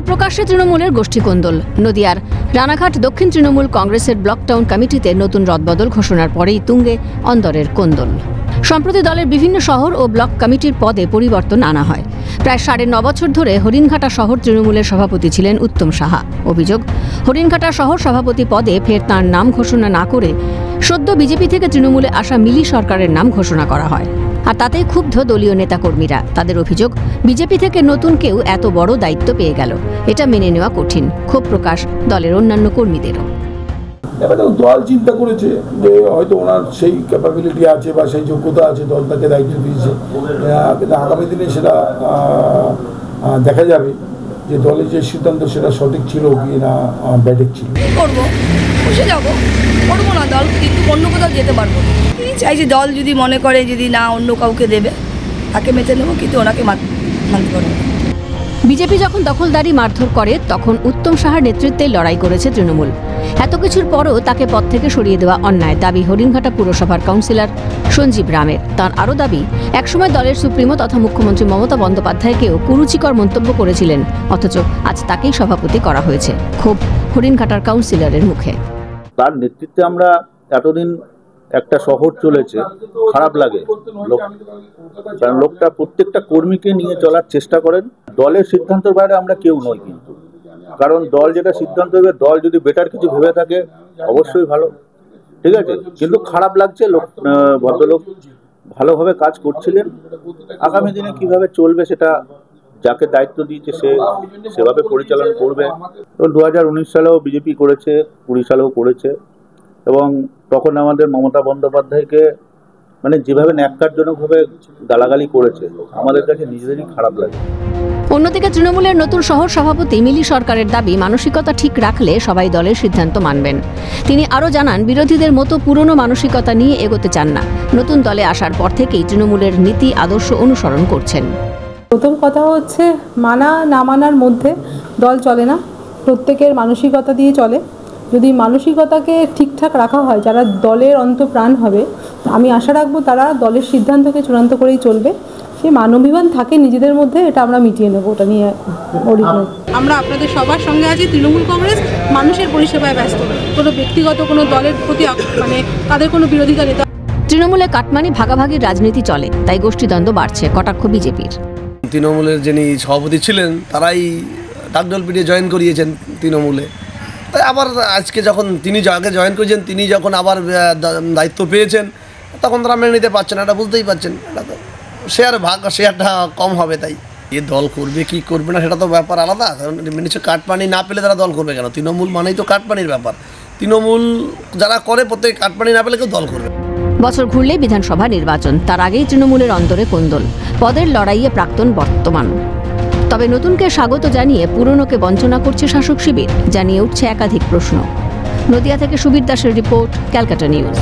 প্রকাশ্যে তৃণমূলের গোষ্ঠীকোন্দল। নদিয়ার রানাঘাট দক্ষিণ তৃণমূল কংগ্রেসের ব্লক টাউন কমিটিতে নতুন রদবদল ঘোষণার পরেই তুঙ্গে অন্দরের কোন্দল। সম্প্রতি দলের বিভিন্ন শহর ও ব্লক কমিটির পদে পরিবর্তন আনা হয়। প্রায় 9.5 বছর ধরে হরিণঘাটা শহর তৃণমূলের সভাপতি ছিলেন উত্তম সাহা। অভিযোগ, হরিণঘাটা শহর সভাপতি পদে ফের তাঁর নাম ঘোষণা না করে সদ্য বিজেপি থেকে তৃণমূলে আসা মিলি সরকারের নাম ঘোষণা করা হয়। আর তাতেই ক্ষুব্ধ দলীয় নেতাকর্মীরা। তাদের অভিযোগ, বিজেপি থেকে নতুন কেউ এত বড় দায়িত্ব পেয়ে গেল, এটা মেনে নেওয়া কঠিন। ক্ষোভ প্রকাশ দলের অন্যান্য কর্মীদেরও। দল চিন্তা করেছে যে হয়তো ওনার সেই ক্যাপাবিলিটি আছে বা সেই যোগ্যতা আছে, দল তাকে দায়িত্ব দিয়েছে। কিন্তু আগামী দিনে সেটা দেখা যাবে যে দলের যে সিদ্ধান্ত সেটা সঠিক ছিল কি না ব্যাঠিক ছিল। করবো, বসে যাবো, করবো না দল, কিন্তু অন্য কোথাও যেতে পারবো না। চাই যে দল যদি মনে করে যদি না অন্য কাউকে দেবে তাকে মেতে নেবো, কিন্তু ওনাকে মানতে পারবো না। বিজেপি যখন দখলদারি মারধর করে তখন উত্তম সাহার নেতৃত্বে লড়াই করেছে তৃণমূল। এত কিছুর পরও তাকে পদ থেকে সরিয়ে দেওয়া অন্যায়, দাবি হরিণঘাটা পুরসভার কাউন্সিলর সঞ্জীব রামের। তাঁর আরও দাবি, একসময় দলের সুপ্রিমো তথা মুখ্যমন্ত্রী মমতা বন্দ্যোপাধ্যায়কেও কুরুচিকর মন্তব্য করেছিলেন, অথচ আজ তাকেই সভাপতি করা হয়েছে। ক্ষোভ হরিণঘাটার কাউন্সিলরের মুখে। তার নেতৃত্বে আমরা এতদিন একটা শহর চলেছে, খারাপ লাগে কারণ লোকটা প্রত্যেকটা কর্মীকে নিয়ে চলার চেষ্টা করেন। দলের সিদ্ধান্তের বাইরে আমরা কেউ নই, কিন্তু কারণ দল যেটা সিদ্ধান্ত দেবে, দল যদি বেটার কিছু ভেবে থাকে অবশ্যই ভালো, ঠিক আছে। কিন্তু খারাপ লাগছে, ভদ্রলোক ভালোভাবে কাজ করছিলেন। আগামী দিনে কিভাবে চলবে সেটা যাকে দায়িত্ব দিয়েছে সে সেভাবে পরিচালনা করবে। তো 2019 সালেও বিজেপি করেছে, 20 সালেও করেছে, এবং তখন আমাদের মমতা বন্দ্যোপাধ্যায়কে মানে যেভাবে ন্যাক্কারজনকভাবে গালাগালি করেছে, আমাদের কাছে নিজেদেরই খারাপ লাগে। অন্যদিকে তৃণমূলের নতুন শহর সভাপতি মিলি সরকারের দাবি, মানসিকতা ঠিক রাখলে সবাই দলের সিদ্ধান্ত মানবেন। তিনি আরও জানান, বিরোধীদের মতো পুরনো মানসিকতা নিয়ে এগোতে চান না। নতুন দলে আসার পর থেকেই তৃণমূলের নীতি আদর্শ অনুসরণ করছেন। প্রথম কথা হচ্ছে, মানা না মানার মধ্যে দল চলে না, প্রত্যেকের মানসিকতা দিয়ে চলে। যদি মানসিকতাকে ঠিকঠাক রাখা হয়, যারা দলের অন্তঃপ্রাণ হবে, আমি আশা রাখবো তারা দলের সিদ্ধান্তকে চূড়ান্ত করেই চলবে। সে মানবিবান থাকে নিজেদের মধ্যে, এটা আমরা মিটিয়ে নেবো, ওটা নিয়ে আমরা আপনাদের সবার সঙ্গে আছি। তৃণমূল কংগ্রেস মানুষের পরিষেবায় ব্যস্ত, কোনো ব্যক্তিগত কোনো দলের প্রতি মানে তাদের কোনো বিরোধিতা নেই। তৃণমূলে কাটমানি ভাগাভাগির রাজনীতি চলে, তাই গোষ্ঠীদ্বন্দ্ব বাড়ছে, কটাক্ষ বিজেপির। তৃণমূলের যিনি সভাপতি ছিলেন তারাই ডাকডোল পিটিয়ে জয়েন করিয়েছেন তৃণমূলে। তাই আবার আজকে যখন তিনি আগে জয়েন করেছেন, তিনি যখন আবার দায়িত্ব পেয়েছেন, তখন তারা মেনে নিতে পারছেন। এটা বুঝতেই পারছেন, এটা তো শেয়ারটা কম হবে। তাই এ দল করবে কি করবে না সেটা তো ব্যাপার আলাদা। কারণ নিশ্চয় কাটপানি না পেলে তারা দল করবে কেন? তৃণমূল মানেই তো কাটপানির ব্যাপার। তৃণমূল যারা করে প্রত্যেকে কাটপানি না পেলে কেউ দল করবে। বছর ঘুরলেই বিধানসভা নির্বাচন, তার আগেই তৃণমূলের অন্তরে কোন্দল, পদের লড়াইয়ে প্রাক্তন বর্তমান। তবে নতুনকে স্বাগত জানিয়ে পুরনোকে বঞ্চনা করছে শাসক শিবির, জানিয়ে উঠছে একাধিক প্রশ্ন। নদিয়া থেকে সুবীর দাসের রিপোর্ট, ক্যালকাটা নিউজ।